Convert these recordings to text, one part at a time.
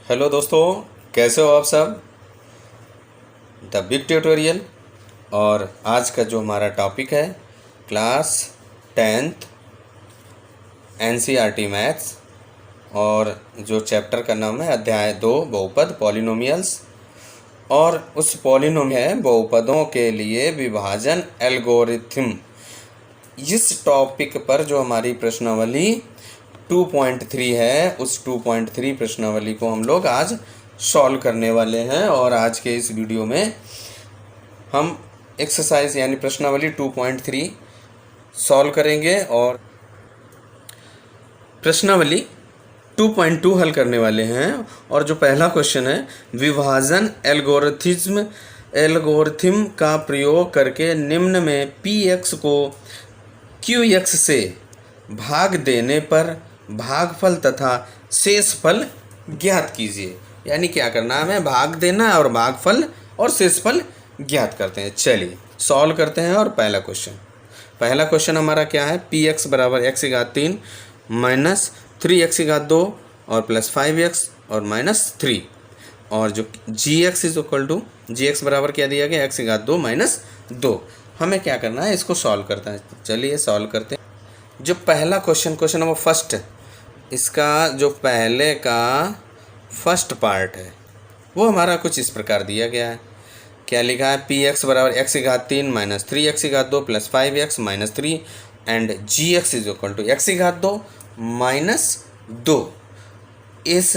Hello दोस्तों, कैसे हो आप सब। The big tutorial. और आज का जो हमारा टॉपिक है क्लास 10th एनसीईआरटी मैथ्स, और जो चैप्टर का नाम है अध्याय 2 बहुपद पॉलिनोमियल्स। और उस पॉलिनोमियल है बहुपदों के लिए विभाजन एल्गोरिथम। इस टॉपिक पर जो हमारी प्रश्नावली 2.3 है, उस 2.3 प्रश्नावली को हम लोग आज सॉल्व करने वाले हैं। और आज के इस वीडियो में हम एक्सरसाइज यानी प्रश्नावली 2.3 सॉल्व करेंगे और प्रश्नावली 2.2 हल करने वाले हैं। और जो पहला क्वेश्चन है, विभाजन एल्गोरिथम का प्रयोग करके निम्न में px को qx से भाग देने पर भागफल तथा शेषफल ज्ञात कीजिए। यानी क्या करना है, हमें भाग देना और भागफल और शेषफल ज्ञात करते हैं। चलिए सॉल्व करते हैं। और पहला क्वेश्चन हमारा क्या है, px बराबर x की घात 3 माइनस 3x की घात 2 और प्लस 5x और माइनस 3। और जो gx is equal to gx बराबर क्या दिया गया, x की घात 2 माइनस 2। हमें क्या करना है, इसको सॉल्व करता है। चलिए सॉल्व करते हैं। जो पहला क्वेश्चन नंबर फर्स्ट, इसका जो पहले का फर्स्ट पार्ट है वो हमारा कुछ इस प्रकार दिया गया है। क्या लिखा है, px बराबर x की घात 3 माइनस 3x की घात 2 plus 5x minus 3 and gx is equal to x की घात 2 माइनस 2। इस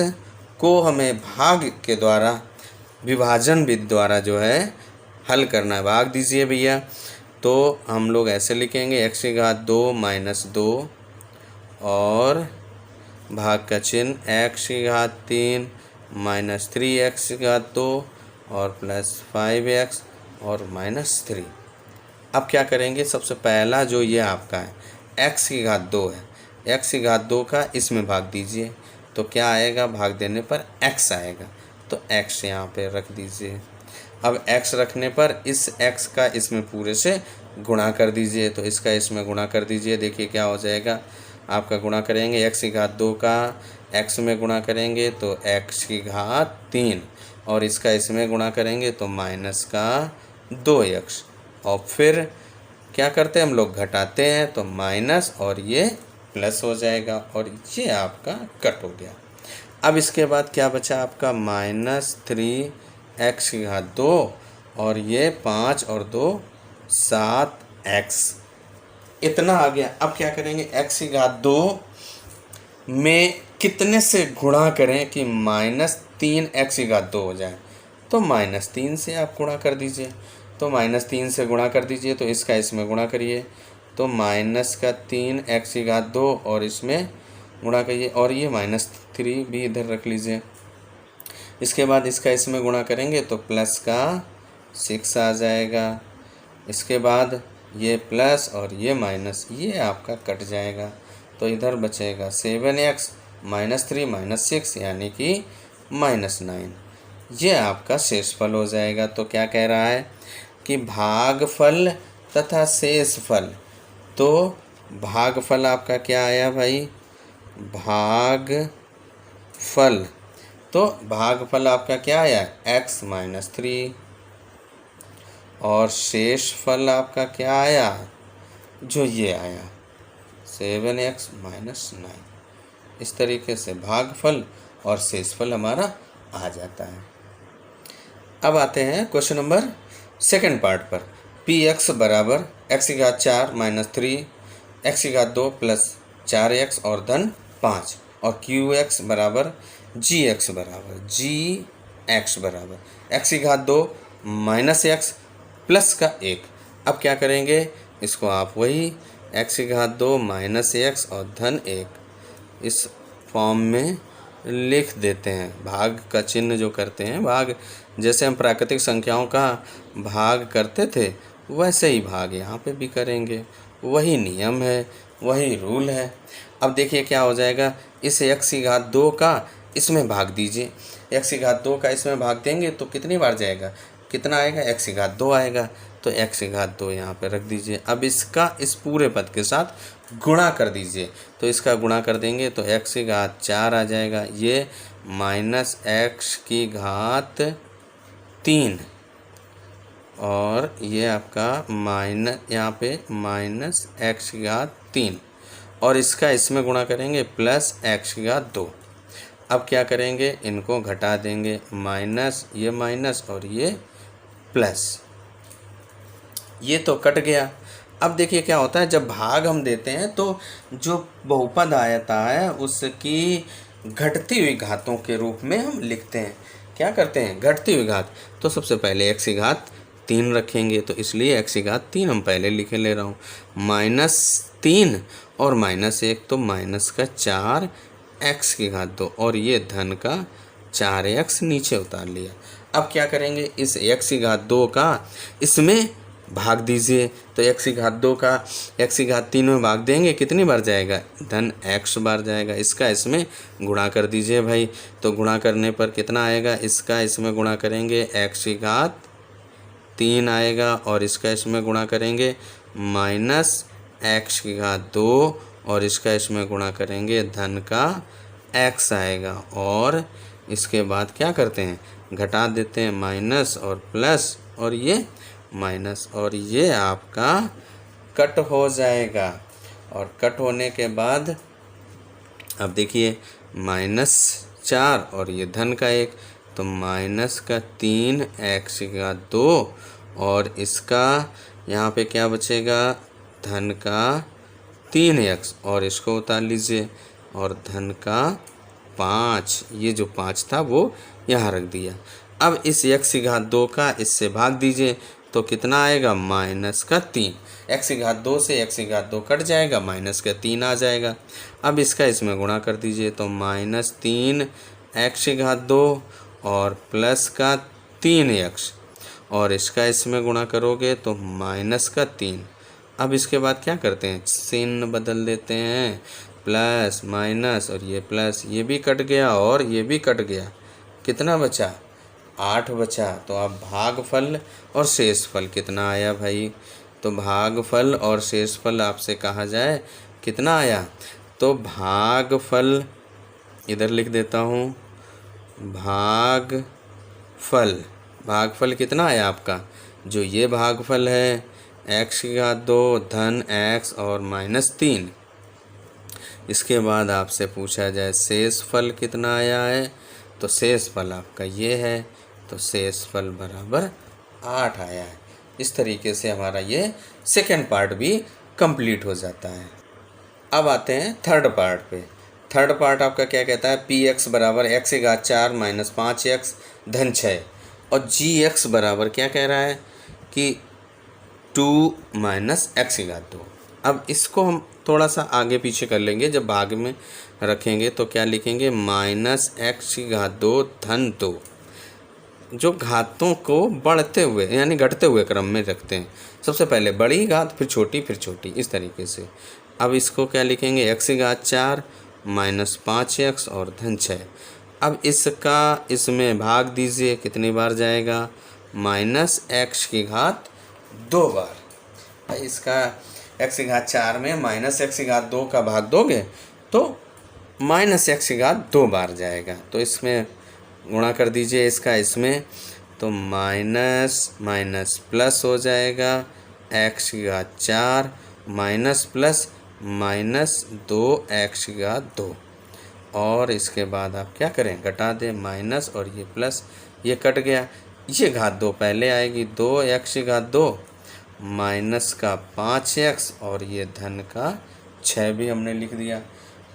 को हमें भाग के द्वारा, विभाजन विधि द्वारा जो है हल करना है। भाग दीजिए भैया। तो हम लोग ऐसे लिखेंगे, x की घात 2 माइनस 2 और भाग का चिन्ह x की घात 3 माइनस 3x की घात 2 और प्लस 5x और माइनस 3। अब क्या करेंगे, सबसे पहला जो ये आपका है x की घात 2 है, x की घात 2 का इसमें भाग दीजिए। तो क्या आएगा, भाग देने पर x आएगा। तो x यहाँ पे रख दीजिए। अब x रखने पर इस x का इसमें पूरे से गुणा कर दीजिए। तो इसका इसमें गुणा कर दीजिए। देखिए क्या हो जाएगा, आपका गुणा करेंगे x की घात 2 का x में गुणा करेंगे तो x की घात 3 और इसका इसमें गुणा करेंगे तो माइनस का 2x। और फिर क्या करते हैं हम लोग, घटाते हैं तो माइनस और ये प्लस हो जाएगा और ये आपका कट हो गया। अब इसके बाद क्या बचा आपका, माइनस 3x की घात 2 और ये 5 और 2 7x, इतना आ गया। अब क्या करेंगे, x की घात 2 में कितने से गुणा करें कि माइनस 3x की घात 2 हो जाए। तो माइनस 3 से आप गुणा कर दीजिए। तो माइनस 3 से गुणा कर दीजिए तो इसका इसमें गुणा करिए। तो माइनस का 3x की घात 2 और इसमें गुणा करिए और ये माइनस 3 भी इधर रख लीजिए। इसके बाद इसका इसमें गुणा करेंगे तो प्लस का 6 आ जाएगा। इसके बाद ये प्लस और ये माइनस, ये आपका कट जाएगा। तो इधर बचेगा 7x माइनस 3 माइनस 6 यानी कि माइनस 9। ये आपका शेषफल हो जाएगा। तो क्या कह रहा है कि भागफल तथा शेषफल। तो भागफल आपका क्या आया भाई, भागफल। तो भागफल आपका क्या आया, x माइनस 3 और शेषफल आपका क्या आया, जो ये आया 7x माइनस 9। इस तरीके से भागफल और शेषफल हमारा आ जाता है। अब आते हैं क्वेश्चन नंबर सेकंड पार्ट पर। px बराबर x की घात 4 माइनस 3x की घात 2 प्लस 4x और धन 5 और qx बराबर gx बराबर x की घात 2 माइनस x प्लस का 1। अब क्या करेंगे, इसको आप वही x की घात 2 माइनस x और धन 1 इस फॉर्म में लिख देते हैं। भाग का चिन्ह जो करते हैं, भाग जैसे हम प्राकृतिक संख्याओं का भाग करते थे वैसे ही भाग यहाँ पे भी करेंगे। वही नियम है, वही रूल है। अब देखिए क्या हो जाएगा, इस x की घात 2 का इसमें भाग दीजिए। x की घात 2 का इसमें भाग देंगे तो कितनी बार जाएगा, कितना आएगा, x की घात 2 आएगा। तो x की घात 2 यहाँ पे रख दीजिए। अब इसका इस पूरे पद के साथ गुणा कर दीजिए। तो इसका गुणा कर देंगे तो x की घात 4 आ जाएगा। ये माइनस एक्स की घात 3 और ये आपका यहाँ पे माइनस एक्स की घात 3 और इसका इसमें गुणा करेंगे प्लस एक्स की घात 2। अब क्या करेंगे, इनको घटा देंगे, ये माइनस और ये प्लस, ये तो कट गया। अब देखिए क्या होता है, जब भाग हम देते हैं तो जो बहुपद आता है उसकी घटती हुई घातों के रूप में हम लिखते हैं। क्या करते हैं, घटती हुई घात। तो सबसे पहले एक्स की घात 3 रखेंगे, तो इसलिए एक्स की घात 3 हम पहले लिखे ले रहा हूँ, -3 और -1 तो -4 एक्स की घात 2 और ये धन का 4x नीचे उतार लिया। अब क्या करेंगे, इस x की घात 2 का इसमें भाग दीजिए, तो x की घात 2 का x की घात 3 में भाग देंगे, कितनी बार जाएगा, धन x बार जाएगा। इसका इसमें गुणा कर दीजिए भाई, तो गुणा करने पर कितना आएगा, इसका इसमें गुणा करेंगे x की घात 3 आएगा और इसका इसमें गुणा करेंगे -x की घात 2 और इसका इसमें गुणा करेंगे धन का x आएगा। और इसके बाद क्या करते हैं, घटा देते हैं, माइनस और प्लस और ये माइनस, और ये आपका कट हो जाएगा। और कट होने के बाद अब देखिए -4 और ये धन का 1, तो -3 एक्स का 2 और इसका यहाँ पे क्या बचेगा, धन का 3x और इसको उतार लीजिए और धन का 5, ये जो 5 था वो यहाँ रख दिया। अब इस x की घात 2 का इससे भाग दीजिए, तो कितना आएगा, -3। x की घात 2 से x की घात 2 कट जाएगा, -3 आ जाएगा। अब इसका इसमें गुणा कर दीजिए, तो -3 x की घात 2 और प्लस का 3x और इसका इसमें गुणा करोगे तो -3। अब इसके बाद क्या करते हैं, चिन्ह बदल देते हैं, प्लस माइनस और ये प्लस, ये भी कट गया और ये भी कट गया, कितना बचा, 8 बचा। तो अब भागफल और शेषफल कितना आया भाई, तो भागफल और शेषफल आपसे कहा जाए कितना आया, तो भागफल इधर लिख देता हूँ, भागफल कितना आया आपका, जो ये भागफल है x की घात 2 धन x और -3। इसके बाद आपसे पूछा जाए शेषफल कितना आया है, तो शेषफल आपका ये है, तो शेषफल बराबर 8 आया है। इस तरीके से हमारा ये सेकंड पार्ट भी कंप्लीट हो जाता है। अब आते हैं थर्ड पार्ट पे। थर्ड पार्ट आपका क्या कहता है, px बराबर x की घात 4 - 5x धन 6 और gx बराबर क्या कह रहा है कि 2 - x की घात 2। अब इसको हम थोड़ा सा आगे पीछे कर लेंगे, जब भाग में रखेंगे तो क्या लिखेंगे, -x की घात 2 धन 2। जो घातों को बढ़ते हुए यानी घटते हुए क्रम में रखते हैं, सबसे पहले बड़ी घात फिर छोटी, इस तरीके से। अब इसको क्या लिखेंगे, x की घात 4 - 5x और धन 6। अब इसका इसमें भाग दीजिए, कितनी बार जाएगा, -x की घात 2 बार। इसका x की घात 4 में -x की घात 2 का भाग दोगे तो -x की घात 2 बार जाएगा। तो इसमें गुणा कर दीजिए इसका इसमें, तो माइनस प्लस हो जाएगा, x की घात 4 माइनस प्लस -2x की घात 2 और इसके बाद आप क्या करें, घटा दें, माइनस और ये प्लस, ये कट गया, ये घात 2 पहले आएगी, 2x की घात 2 माइनस का 5x और ये धन का 6 भी हमने लिख दिया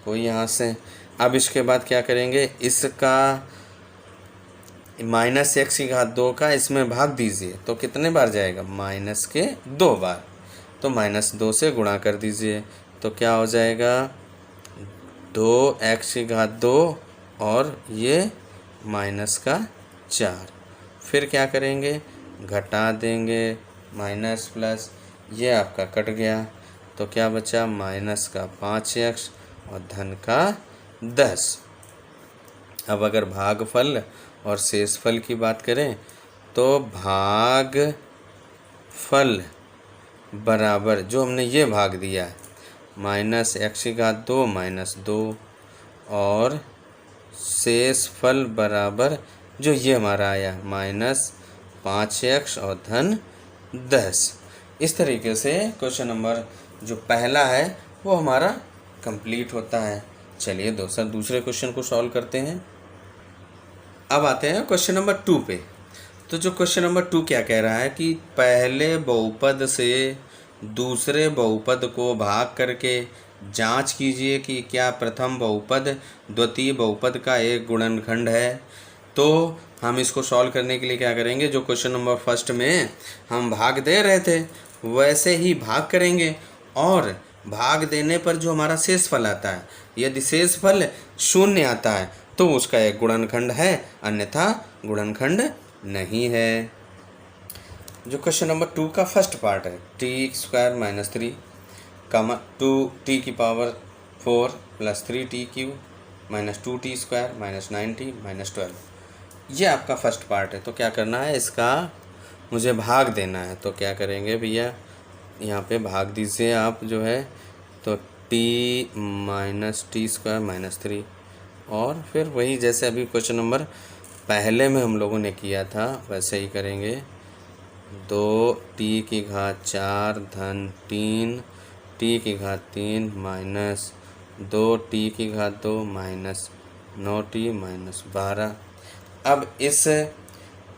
कोई यहाँ से। अब इसके बाद क्या करेंगे, इसका -x की घात 2 का इसमें भाग दीजिए, तो कितने बार जाएगा, -2 बार। तो -2 से गुणा कर दीजिए, तो क्या हो जाएगा, 2x की घात 2 और ये -4। फिर क्या करेंगे, घटा देंगे, माइनस प्लस, ये आपका कट गया, तो क्या बचा, -5x और धन का 10। अब अगर भागफल और शेषफल की बात करें तो भागफल बराबर जो हमने ये भाग दिया -x की घात 2 -2 और शेषफल बराबर जो ये हमारा आया -5x और धन 10। इस तरीके से क्वेश्चन नंबर जो पहला है वो हमारा कंप्लीट होता है। चलिए दूसरे क्वेश्चन को सॉल्व करते हैं। अब आते हैं क्वेश्चन नंबर 2 पे। तो जो क्वेश्चन नंबर 2 क्या कह रहा है कि पहले बहुपद से दूसरे बहुपद को भाग करके जांच कीजिए कि क्या प्रथम बहुपद द्वितीय बहुपद का एक गुणनखंड है। तो हम इसको सॉल्व करने के लिए क्या करेंगे, जो क्वेश्चन नंबर फर्स्ट में हम भाग दे रहे थे वैसे ही भाग करेंगे और भाग देने पर जो हमारा शेषफल आता है, यदि शेषफल 0 आता है तो उसका एक गुणनखंड है, अन्यथा गुणनखंड नहीं है। जो क्वेश्चन नंबर 2 का फर्स्ट पार्ट है t² - 3 2t⁴ + 3t³ - 2t² - 9t - 12, ये आपका फर्स्ट पार्ट है। तो क्या करना है, इसका मुझे भाग देना है। तो क्या करेंगे भैया, यहाँ पे भाग दीजिए आप जो है, तो t - t² - 3 और फिर वही जैसे अभी क्वेश्चन नंबर पहले में हम लोगों ने किया था वैसे ही करेंगे। 2t⁴ धन 3 t⁴ minus 2t⁴ minus 9t minus 12। अब इस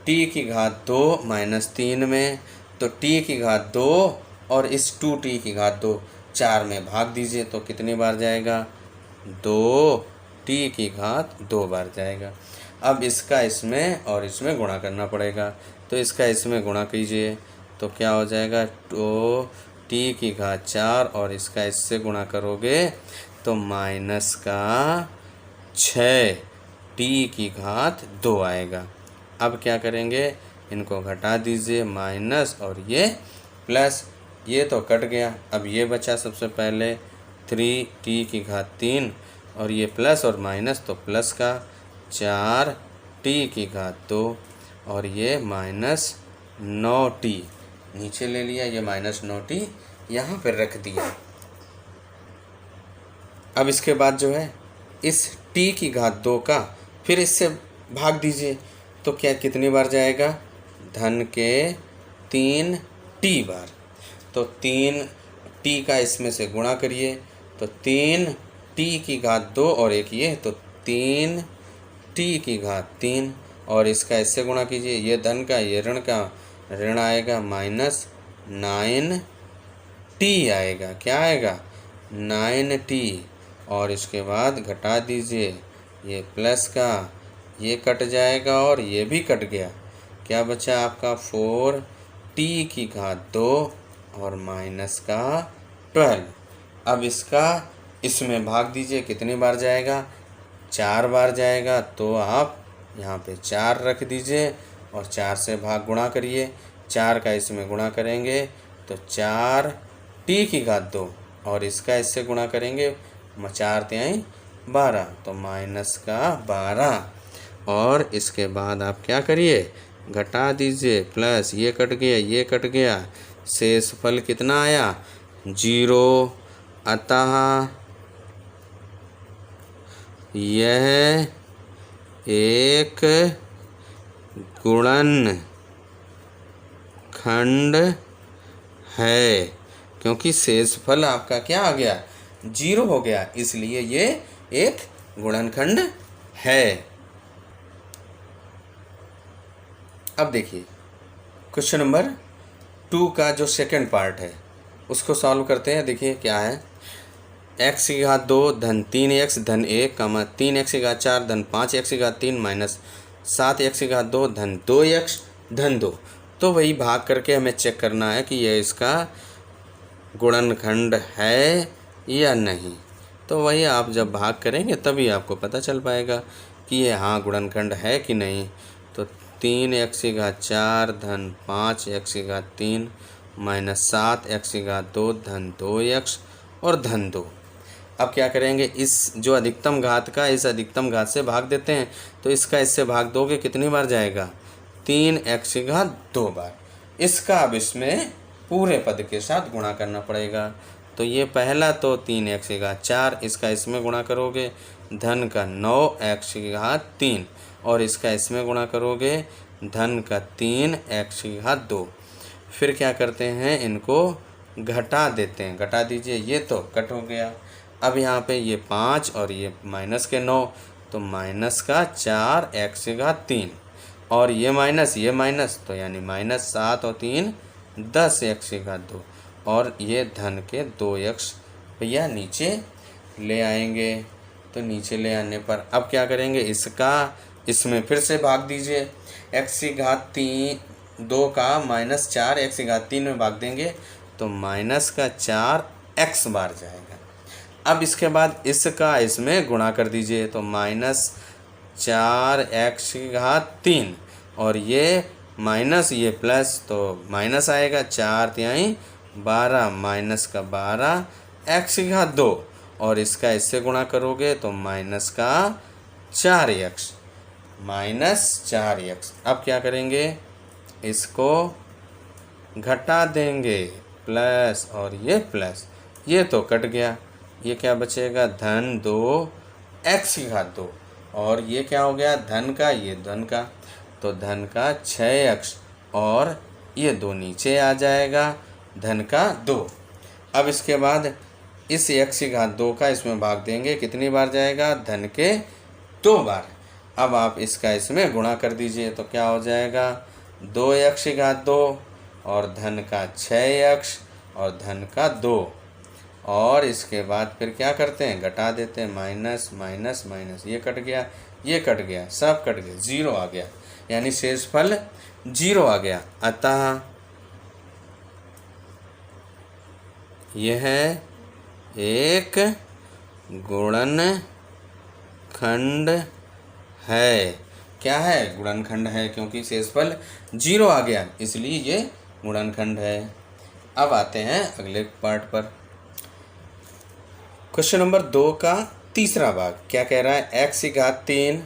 t⁴ माइनस 3 में तो t⁴ और इस 2t⁴ 4 में भाग दीजिए तो कितनी बार जाएगा, 2t⁴ 2 बार जाएगा। अब इसका इसमें और इसमें गुणा करना पड़ेगा, तो इसका इसमें गुणा कीजिए तो क्या हो जाएगा, 2t⁴ और इसका इससे गुणा करोगे तो माइनस का 6t⁴ आएगा। अब क्या करेंगे, इनको घटा दीजिए, माइनस और ये प्लस, ये तो कट गया। अब ये बचा सबसे पहले 3t⁴ और ये प्लस और माइनस तो प्लस का 4t⁴ और ये माइनस 9t नीचे ले लिया, ये माइनस 9t यहाँ पर रख दिया। अब इसके बाद जो है इस t⁴ का फिर इससे भाग दीजिए तो क्या कितनी बार जाएगा, धन के 3t बार। तो 3t का इसमें से गुणा करिए तो 3t⁴ और एक ये तो 3t⁴ और इसका इससे गुणा कीजिए, ये धन का ये ऋण का ऋण आएगा माइनस 9t आएगा। क्या आएगा, 9t और इसके बाद घटा दीजिए, ये प्लस का ये कट जाएगा और ये भी कट गया। क्या बचा आपका 4t⁴ और माइनस का 12। अब इसका इसमें भाग दीजिए, कितनी बार जाएगा, 4 बार जाएगा। तो आप यहाँ पे 4 रख दीजिए और 4 से भाग गुणा करिए, 4 का इसमें गुणा करेंगे तो 4t⁴ और इसका इससे गुणा करेंगे 4 × 12 तो माइनस का 12। और इसके बाद आप क्या करिए, घटा दीजिए, प्लस ये कट गया ये कट गया, शेषफल कितना आया, 0। अतः यह एक गुणनखंड है, क्योंकि शेषफल आपका क्या आ गया, 0 हो गया, इसलिए ये एक गुणनखंड है। अब देखिए क्वेश्चन नंबर 2 का जो सेकंड पार्ट है उसको सॉल्व करते हैं। देखिए क्या है, x⁴ धन 3x धन 1 3x⁴ धन 5x⁴ माइनस 7x⁴ धन 2x धन 2। तो वही भाग करके हमें चेक करना है कि यह इसका गुणनखंड है या नहीं। तो वही आप जब भाग करेंगे तभी आपको पता चल पाएगा कि ये हाँ गुणनखंड है कि नहीं। तो 3x⁴ धन 5x⁴ माइनस 7x⁴ धन 2x और धन 2। अब क्या करेंगे, इस जो अधिकतम घात का इस अधिकतम घात से भाग देते हैं तो इसका इससे भाग दोगे कितनी बार जाएगा, 3x⁴ 2 बार। इसका अब इसमें पूरे पद के साथ गुणा करना पड़ेगा। तो ये पहला तो 3x⁴ 4, इसका इसमें गुणा करोगे धन का 9x की घात 3 और इसका इसमें गुणा करोगे धन का 3x की घात 2। फिर क्या करते हैं, इनको घटा देते हैं, घटा दीजिए, ये तो कट हो गया। अब यहाँ पे ये 5 और ये माइनस के 9, तो माइनस का 4x की घात 3 और ये माइनस तो यानी -7 और 3 10x की घात 2 और ये धन के 2x भैया नीचे ले आएंगे। तो नीचे ले आने पर अब क्या करेंगे, इसका इसमें फिर से भाग दीजिए। x की घात 2 का -4 x की घात 3 में भाग देंगे तो माइनस का 4x बार जाएगा। अब इसके बाद इसका इसमें गुणा कर दीजिए तो -4x की घात 3 और ये माइनस ये प्लस तो माइनस आएगा, 4 तिहाई 12 माइनस का 12x की घात 2 और इसका इससे गुणा करोगे तो माइनस का 4x -4x। अब क्या करेंगे, इसको घटा देंगे, प्लस और ये प्लस, ये तो कट गया, ये क्या बचेगा धन 2x की घात 2 और ये क्या हो गया धन का, ये धन का, तो धन का 6x और ये 2 नीचे आ जाएगा धन का 2। अब इसके बाद इस x की घात 2 का इसमें भाग देंगे, कितनी बार जाएगा धन के 2 बार। अब आप इसका इसमें गुणा कर दीजिए तो क्या हो जाएगा 2x की घात 2 और धन का 6x और धन का 2 और इसके बाद फिर क्या करते हैं, घटा देते हैं, माइनस माइनस माइनस, ये कट गया, ये कट गया, सब कट गया, 0 आ गया, यानी शेषफल 0 आ गया। अतः यह एक गुणनखंड है। क्या है, गुणनखंड है, क्योंकि शेषफल 0 आ गया इसलिए ये गुणनखंड है। अब आते हैं अगले पार्ट पर। क्वेश्चन नंबर 2 का तीसरा भाग क्या कह रहा है, x की घात 3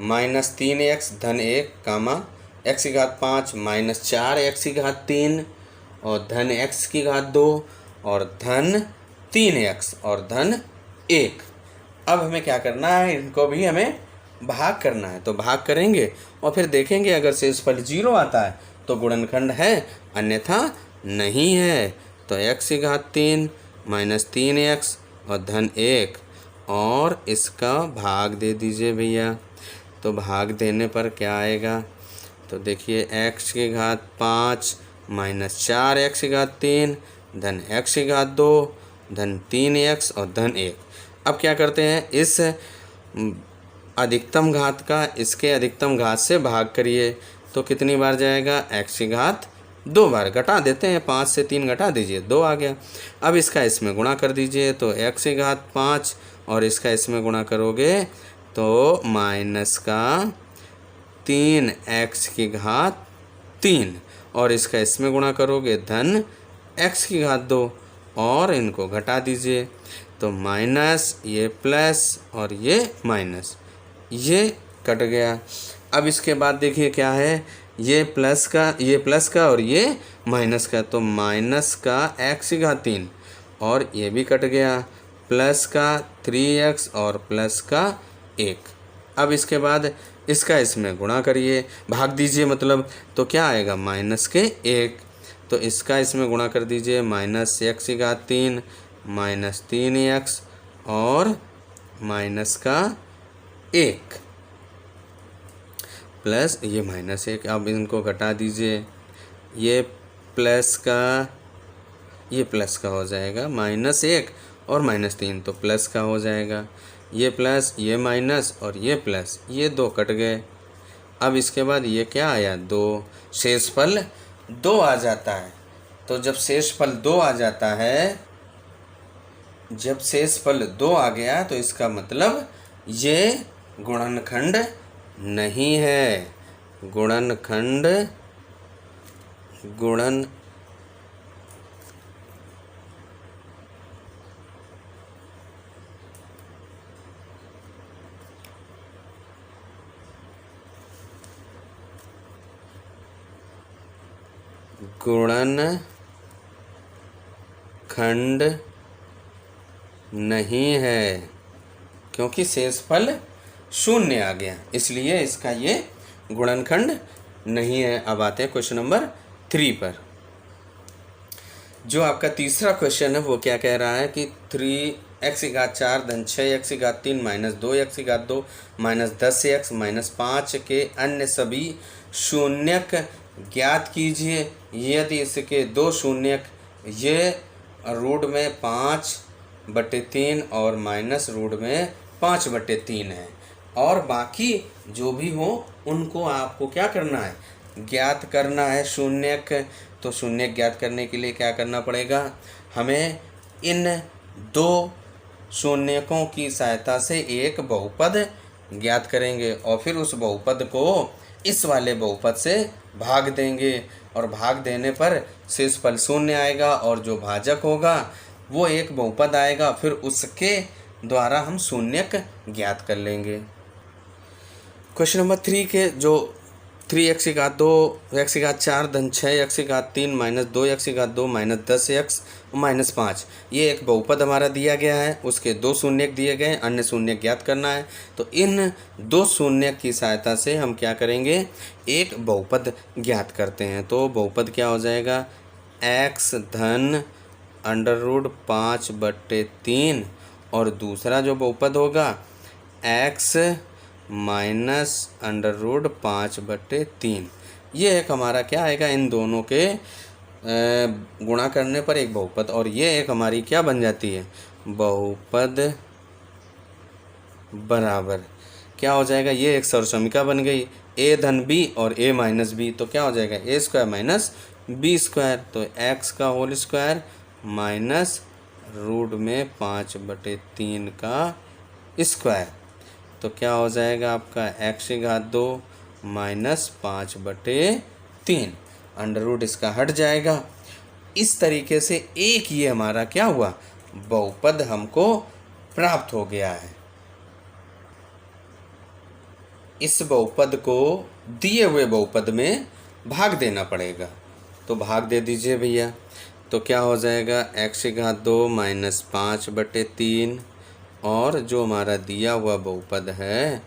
-3x धन 1 कामा x की घात 5 -4x की घात 3 और धन x की घात 2 और धन 3x और धन 1। अब हमें क्या करना है, इनको भी हमें भाग करना है, तो भाग करेंगे और फिर देखेंगे अगर शेषफल 0 आता है तो गुणनखंड है, अन्यथा नहीं है। तो x की घात 3 -3x और धन 1 और इसका भाग दे दीजिए भैया। तो भाग देने पर क्या आएगा, तो देखिए x की घात 5 -4x की घात 3 धन x की घात 2 धन 3x और धन 1। अब क्या करते हैं, इस अधिकतम घात का इसके अधिकतम घात से भाग करिए तो कितनी बार जाएगा, x की घात 2 बार। घटा देते हैं, 5 से 3 घटा दीजिए, 2 आ गया। अब इसका इसमें गुणा कर दीजिए तो x की घात 5 और इसका इसमें गुणा करोगे तो माइनस का 3x की घात 3 और इसका इसमें गुणा करोगे धन x की घात 2 और इनको घटा दीजिए तो माइनस ये प्लस और ये माइनस, ये कट गया। अब इसके बाद देखिए क्या है, ये प्लस का और ये माइनस का, तो माइनस का x की घात 3 और ये भी कट गया, प्लस का 3x और प्लस का 1। अब इसके बाद इसका इसमें गुणा करिए, भाग दीजिए मतलब, तो क्या आएगा माइनस के 1, तो इसका इसमें गुणा कर दीजिए, माइनस x की घात 3 माइनस 3x और माइनस का 1 प्लस ये माइनस 1। अब इनको घटा दीजिए, ये प्लस का हो जाएगा -1 और -3 तो प्लस का हो जाएगा, ये प्लस ये माइनस और ये प्लस, ये 2 कट गए। अब इसके बाद ये क्या आया 2, शेषफल 2 आ जाता है। तो जब शेषफल 2 आ जाता है, जब शेषफल 2 आ गया तो इसका मतलब ये गुणनखंड नहीं है। गुणनखंड गुणनखंड नहीं है। क्योंकि शेषफल शून्य आ गया, इसलिए इसका ये गुणनखंड नहीं है। अब आते हैं क्वेश्चन नंबर 3 पर। जो आपका तीसरा क्वेश्चन है वो क्या कह रहा है कि 3x⁴ धन 6x⁴ minus 2x⁴ minus 10x minus 5 के अन्य सभी शून्यक ज्ञात कीजिए यदि इसके दो शून्यक ये रूट में 5/3 और माइनस रूट में 5/3 है, और बाकी जो भी हो उनको आपको क्या करना है, ज्ञात करना है शून्यक। तो शून्यक ज्ञात करने के लिए क्या करना पड़ेगा, हमें इन दो शून्यकों की सहायता से एक बहुपद ज्ञात करेंगे और फिर उस बहुपद को इस वाले बहुपद से भाग देंगे, और भाग देने पर शेषफल शून्य आएगा और जो भाजक होगा वो एक बहुपद आएगा, फिर उसके द्वारा हम शून्यक ज्ञात कर लेंगे। क्वेश्चन नंबर 3 के जो 3x⁴ x⁴ धन 6x⁴ minus 2x⁴ minus 10x minus 5 ये एक बहुपद हमारा दिया गया है, उसके दो शून्यक दिए गए, अन्य शून्यक ज्ञात करना है। तो इन दो शून्यक की सहायता से हम क्या करेंगे, एक बहुपद ज्ञात करते हैं। तो बहुपद क्या हो जाएगा, x धन √5/3 और दूसरा जो बहुपद होगा x माइनस √5/3। ये एक हमारा क्या आएगा, इन दोनों के गुणा करने पर एक बहुपद, और ये एक हमारी क्या बन जाती है, बहुपद बराबर क्या हो जाएगा, ये एक सर्वसमीका बन गई, a धन b और a माइनस b। तो क्या हो जाएगा, a² माइनस b²। तो x का होल स्क्वायर माइनस रूट में 5/3 का स्क्वायर। तो क्या हो जाएगा आपका x⁴ माइनस 5/3, अंडर रूट इसका हट जाएगा। इस तरीके से एक ये हमारा क्या हुआ, बहुपद हमको प्राप्त हो गया है। इस बहुपद को दिए हुए बहुपद में भाग देना पड़ेगा, तो भाग दे दीजिए भैया। तो क्या हो जाएगा, x⁴ माइनस 5/3, और जो हमारा दिया हुआ बहुपद है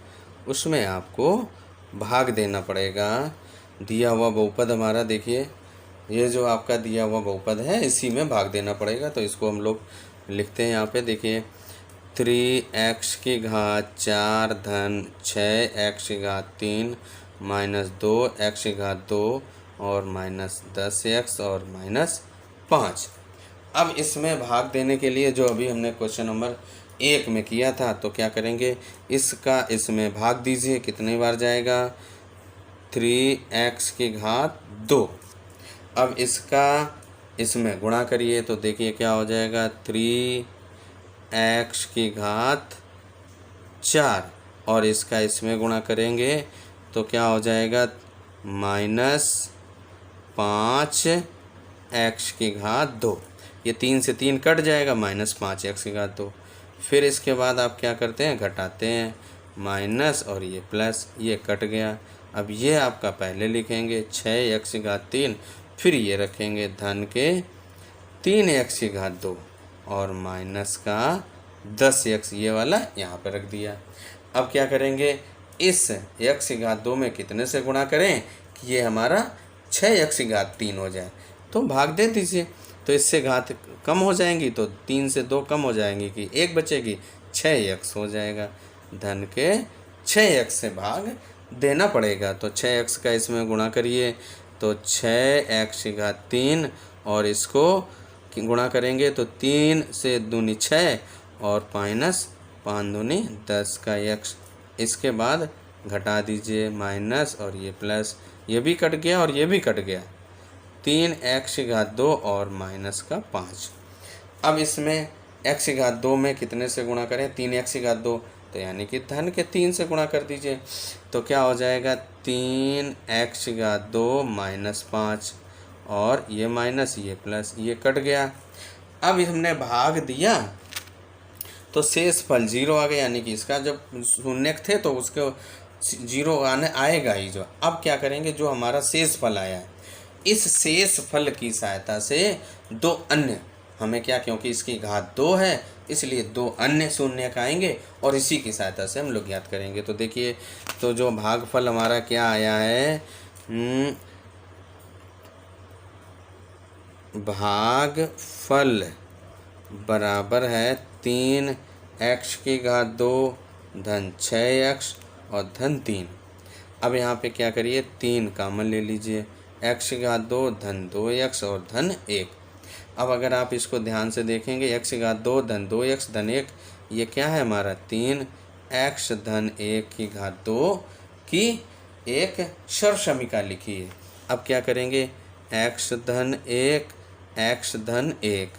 उसमें आपको भाग देना पड़ेगा। दिया हुआ बहुपद हमारा देखिए, ये जो आपका दिया हुआ बहुपद है इसी में भाग देना पड़ेगा। तो इसको हम लोग लिखते हैं यहाँ पे, देखिए 3x⁴ धन 6x⁴ माइनस 2x⁴ और माइनस 10x और माइनस 5। अब इसमें भाग देने के लिए जो अभी हमने क्वेश्चन नंबर 1 में किया था, तो क्या करेंगे, इसका इसमें भाग दीजिए, कितनी बार जाएगा, 3x⁴। अब इसका इसमें गुणा करिए, तो देखिए क्या हो जाएगा, 3x⁴ और इसका इसमें गुणा करेंगे तो क्या हो जाएगा, माइनस 5x⁴। ये 3 से 3 कट जाएगा, माइनस 5x⁴। फिर इसके बाद आप क्या करते हैं, घटाते हैं, माइनस और ये प्लस, ये कट गया। अब ये आपका पहले लिखेंगे 6x⁴, फिर ये रखेंगे धन के 3x⁴ और माइनस का 10x, ये वाला यहाँ पर रख दिया। अब क्या करेंगे, इस x⁴ में कितने से गुणा करें कि ये हमारा 6x⁴ हो जाए, तो भाग दे दीजिए। तो इससे घात कम हो जाएंगी, तो 3 से 2 कम हो जाएंगी कि 1 बचेगी, 6x हो जाएगा। धन के 6x से भाग देना पड़ेगा। तो 6x का इसमें गुणा करिए, तो 6x⁴ और इसको गुणा करेंगे तो 3 से 2 6 और माइनस 5 दूनी 10 का x। इसके बाद घटा दीजिए, माइनस और ये प्लस, ये भी कट गया और ये भी कट गया, 3x⁴ और माइनस का 5। अब इसमें x⁴ में कितने से गुणा करें, 3x⁴, तो यानी कि धन के 3 से गुणा कर दीजिए। तो क्या हो जाएगा, 3x⁴ माइनस 5 और ये माइनस ये प्लस, ये कट गया। अब हमने भाग दिया तो शेष फल 0 आ गया, यानी कि इसका जब शून्यक थे तो उसके 0 आने आएगा ही जो। अब क्या करेंगे, जो हमारा शेष फल आया है, इस शेष फल की सहायता से दो अन्य हमें क्या, क्योंकि इसकी घात 2 है इसलिए 2 अन्य शून्यक आएंगे और इसी की सहायता से हम लोग ज्ञात करेंगे। तो देखिए, तो जो भागफल हमारा क्या आया है, भागफल बराबर है 3x की घात 2 धन 6x और धन 3। अब यहाँ पे क्या करिए, 3 कामन ले लीजिए, x की घात 2 धन 2x और धन 1। अब अगर आप इसको ध्यान से देखेंगे, x की घात 2 धन 2x धन 1, ये क्या है हमारा 3x धन 1 की घात 2 की एक सर्वसमीका लिखी है। अब क्या करेंगे, x धन 1 x धन 1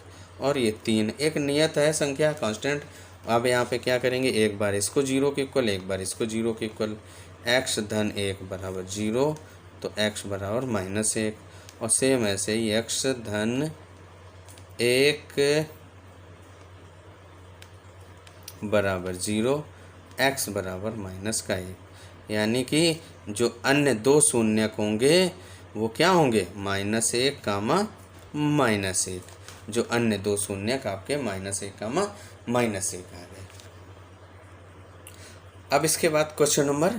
और ये 3 एक नियत है संख्या कांस्टेंट। अब यहाँ पे क्या करेंगे, एक बार इसको 0 के इक्वल, एक बार इसको 0 के इक्वल, x धन 1 बराबर 0 तो x बराबर -1, और सेम ऐसे ही x धन 1 बराबर 0 x बराबर -1, यानी कि जो अन्य 2 शून्यक होंगे वो क्या होंगे, -1 कामा -1, जो अन्य 2 शून्यक आपके -1 कामा -1 आ गए। अब इसके बाद क्वेश्चन नंबर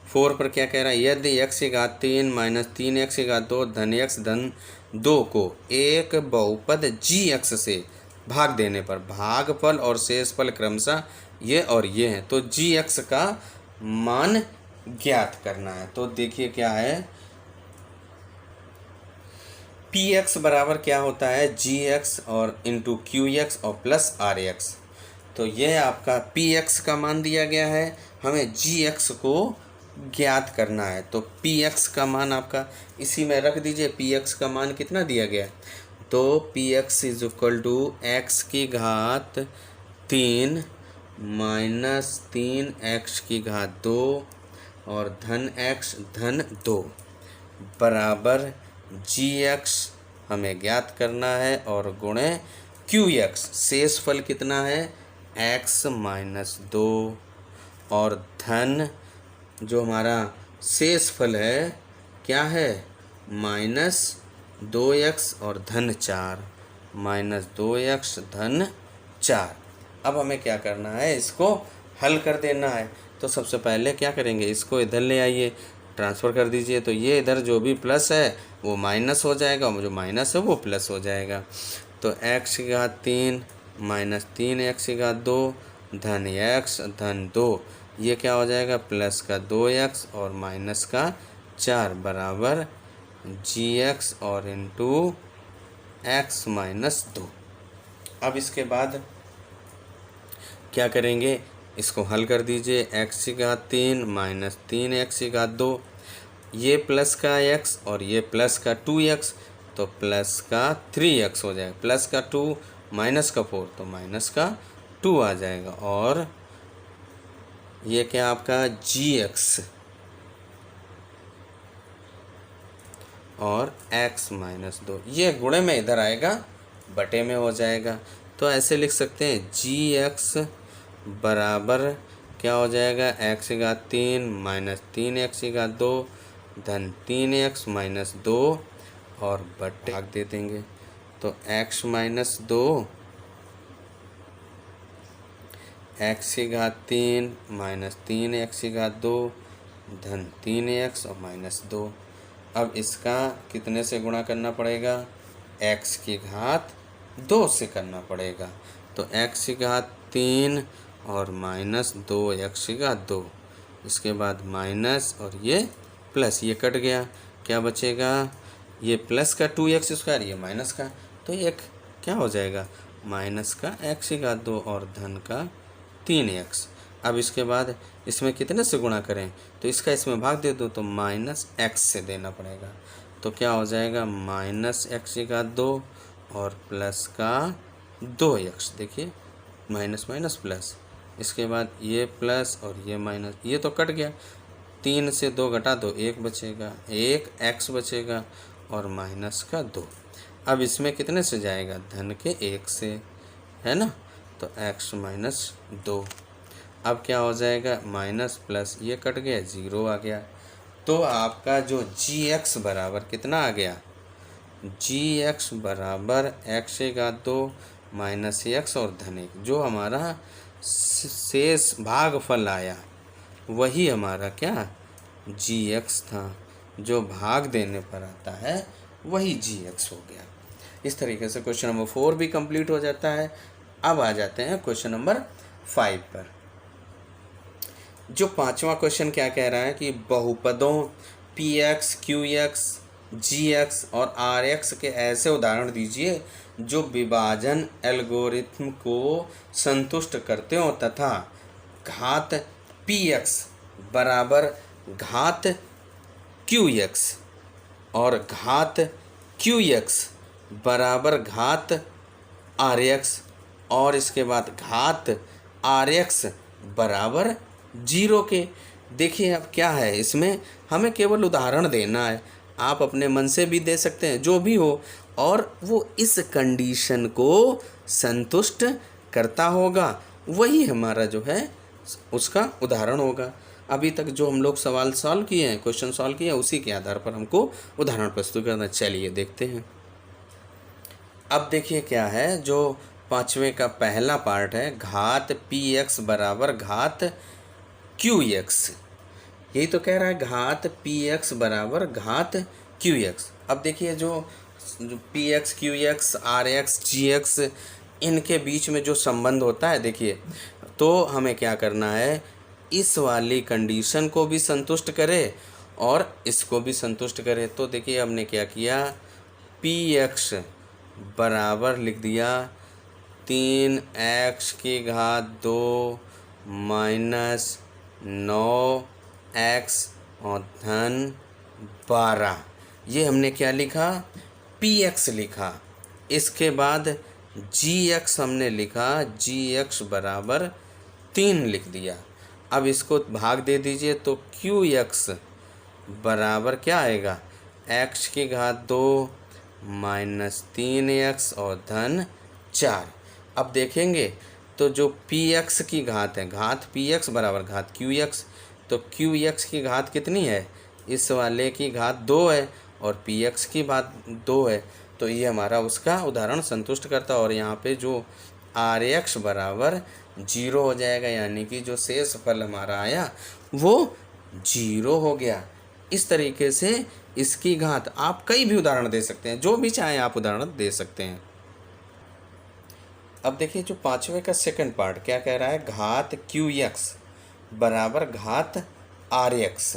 4 पर क्या कह रहा है, यदि x की घात 3 माइनस 3x की घात 2 धन x धन 2 को एक बहुपद gx से भाग देने पर भागफल और शेषफल क्रमशः ये और ये हैं, तो gx का मान ज्ञात करना है। तो देखिए क्या है, px बराबर क्या होता है, gx और इंटू qx और प्लस rx। तो यह आपका px का मान दिया गया है, हमें gx को ज्ञात करना है। तो px का मान आपका इसी में रख दीजिए, px का मान कितना दिया गया है, तो px is equal to x की घात 3 माइनस 3x की घात 2 और धन x धन 2 बराबर gx हमें ज्ञात करना है और गुणे qx, शेषफल कितना है x माइनस 2 और धन जो हमारा शेषफल है क्या है -2x और धन 4, -2x धन 4। अब हमें क्या करना है, इसको हल कर देना है। तो सबसे पहले क्या करेंगे, इसको इधर ले आइए, ट्रांसफ़र कर दीजिए, तो ये इधर जो भी प्लस है वो माइनस हो जाएगा और जो माइनस है वो प्लस हो जाएगा। तो x की घात 3 माइनस 3x की घात 2 धन x धन 2, ये क्या हो जाएगा, प्लस का 2x और माइनस का 4 बराबर gx और इंटू x माइनस 2। अब इसके बाद क्या करेंगे, इसको हल कर दीजिए, x की घात 3 माइनस 3x की घात 2, ये प्लस का x और ये प्लस का 2x, तो प्लस का 3x हो जाएगा, प्लस का 2 माइनस का 4 तो माइनस का 2 आ जाएगा, और ये क्या आपका gx और x माइनस 2, ये गुणे में इधर आएगा बटे में हो जाएगा। तो ऐसे लिख सकते हैं gx बराबर क्या हो जाएगा, x की घात 3 माइनस 3x की घात 2 धन 3x माइनस 2 और बटे भाग दे देंगे, तो x माइनस 2 x की घात 3 माइनस 3x की घात 2 धन 3x और माइनस 2। अब इसका कितने से गुणा करना पड़ेगा, x की घात 2 से करना पड़ेगा, तो x की घात 3 और माइनस 2x की घात 2, इसके बाद माइनस और ये प्लस, ये कट गया, क्या बचेगा, ये प्लस का 2x स्क्वायर, ये माइनस का, तो एक क्या हो जाएगा माइनस का x की घात 2 और धन का 3x। अब इसके बाद इसमें कितने से गुणा करें, तो इसका इसमें भाग दे दो, तो माइनस x से देना पड़ेगा, तो क्या हो जाएगा माइनस x की घात 2 और प्लस का 2x, देखिए माइनस माइनस प्लस, इसके बाद ये प्लस और ये माइनस, ये तो कट गया, 3 से 2 घटा दो 1 बचेगा, 1x बचेगा और माइनस का 2। अब इसमें कितने से जाएगा, धन के 1 से, है ना, तो x माइनस 2। अब क्या हो जाएगा, माइनस प्लस, ये कट गया 0 आ गया। तो आपका जो gx बराबर कितना आ गया, जी एक्स बराबर एक्स की घात 2 माइनस एक्स और धन 1, जो हमारा शेष भागफल आया वही हमारा क्या जी एक्स था, जो भाग देने पर आता है वही जी एक्स हो गया। इस तरीके से क्वेश्चन नंबर 4 भी कंप्लीट हो जाता है। अब आ जाते हैं क्वेश्चन नंबर 5 पर। जो पांचवा क्वेश्चन क्या कह रहा है कि बहुपदों P x q x g x और आर एक्स के ऐसे उदाहरण दीजिए जो विभाजन एल्गोरिथ्म को संतुष्ट करते हो तथा घात पी एक्स बराबर घात क्यू एक्स और घात क्यू एक्स बराबर घात आर एक्स और इसके बाद घात आर एक्स बराबर 0 के। देखिए अब क्या है, इसमें हमें केवल उदाहरण देना है, आप अपने मन से भी दे सकते हैं जो भी हो, और वो इस कंडीशन को संतुष्ट करता होगा वही हमारा जो है उसका उदाहरण होगा। अभी तक जो हम लोग सवाल सॉल्व किए हैं, क्वेश्चन सॉल्व किए हैं, उसी के आधार पर हमको उदाहरण प्रस्तुत करना। चलिए देखते हैं। अब देखिए क्या है, जो पांचवें का पहला पार्ट है घात पी एक्स बराबर घात क्यू एक्स, यही तो कह रहा है घात पी एक्स बराबर घात क्यू एक्स। अब देखिए जो p x q x r x g x इनके बीच में जो संबंध होता है, देखिए तो हमें क्या करना है, इस वाली कंडीशन को भी संतुष्ट करे और इसको भी संतुष्ट करे। तो देखिए हमने क्या किया, पी एक्स बराबर लिख दिया 3x की घात 2 माइनस 9x और धन 12, ये हमने क्या लिखा, px लिखा। इसके बाद gx हमने लिखा, gx बराबर 3 लिख दिया। अब इसको भाग दे दीजिए तो qx बराबर क्या आएगा, x की घात 2 माइनस 3x और धन 4। अब देखेंगे तो जो px की घात है, घात px बराबर घात qx, तो qx की घात कितनी है, इस वाले की घात 2 है और px की घात 2 है, तो ये हमारा उसका उदाहरण संतुष्ट करता है। और यहाँ पे जो rx बराबर 0 हो जाएगा, यानी कि जो शेष फल हमारा आया वो 0 हो गया। इस तरीके से इसकी घात आप कई भी उदाहरण दे सकते हैं, जो भी चाहें आप उदाहरण दे सकते हैं। अब देखिए जो पांचवे का सेकंड पार्ट क्या कह रहा है, घात क्यू एक्स बराबर घात आर एक्स,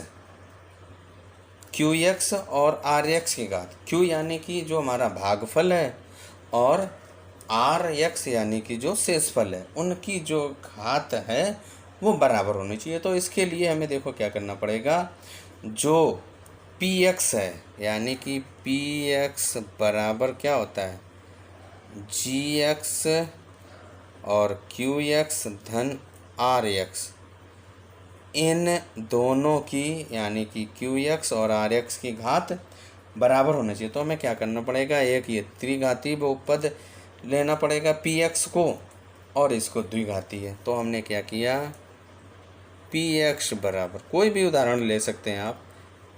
क्यू एक्स और आर एक्स की घात, क्यू यानी कि जो हमारा भागफल है और आर एक्स यानी कि जो शेषफल है, उनकी जो घात है वो बराबर होनी चाहिए। तो इसके लिए हमें देखो क्या करना पड़ेगा, जो पी एक्स है यानी कि पी एक्स बराबर क्या होता है, जी एक्स और क्यू एक्स धन आर एक्स, इन दोनों की यानी कि क्यू एक्स और आर एक्स की घात बराबर होना चाहिए। तो हमें क्या करना पड़ेगा, एक ये त्रिघातीय बहुपद लेना पड़ेगा पी एक्स को और इसको द्विघाती है। तो हमने क्या किया, पी एक्स बराबर कोई भी उदाहरण ले सकते हैं आप,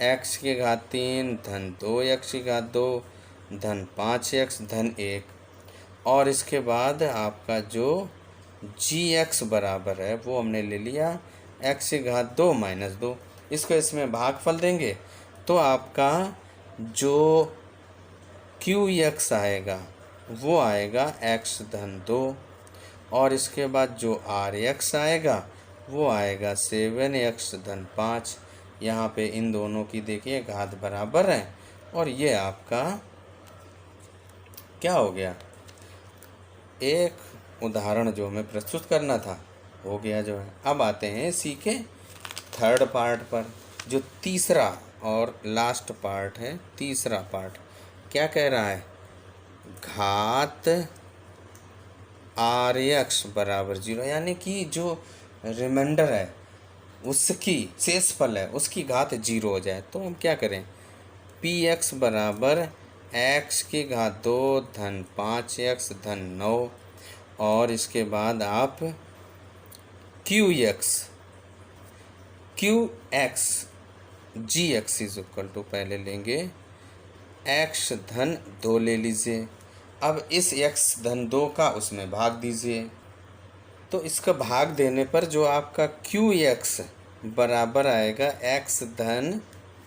एक्स की घात 3 धन 2x की घात 2 धन 5x धन 1, और इसके बाद आपका जो जी एक्स बराबर है वो हमने ले लिया x की घात 2 माइनस 2, इसको इसमें भागफल देंगे तो आपका जो क्यू एक्स आएगा वो आएगा x धन 2, और इसके बाद जो आर एक्स आएगा वो आएगा 7x धन 5। यहाँ पे इन दोनों की देखिए घात बराबर है और ये आपका क्या हो गया, एक उदाहरण जो हमें प्रस्तुत करना था हो गया जो है। अब आते हैं इसी के थर्ड पार्ट पर, जो तीसरा और लास्ट पार्ट है। तीसरा पार्ट क्या कह रहा है, घात आर एक्स बराबर 0, यानी कि जो रिमाइंडर है उसकी शेषफल है उसकी घात 0 हो जाए। तो हम क्या करें, पी एक्स बराबर एक्स की घात 2 धन 5x धन 9, और इसके बाद आप q x g x is equal to पहले लेंगे x धन 2 ले लीजिए। अब इस x धन 2 का उसमें भाग दीजिए। तो इसका भाग देने पर जो आपका QX बराबर आएगा x धन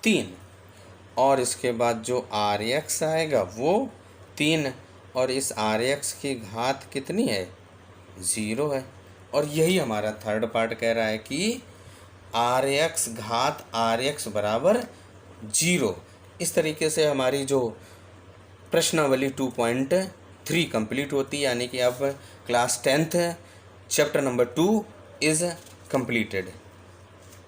3, और इसके बाद जो RX आएगा वो 3, और इस RX की घात कितनी है? 0 है। और यही हमारा थर्ड पार्ट कह रहा है कि RX घात RX बराबर 0। इस तरीके से हमारी जो प्रश्नावली 2.3 कंप्लीट होती है, यानी कि अब class 10th chapter number 2 is completed.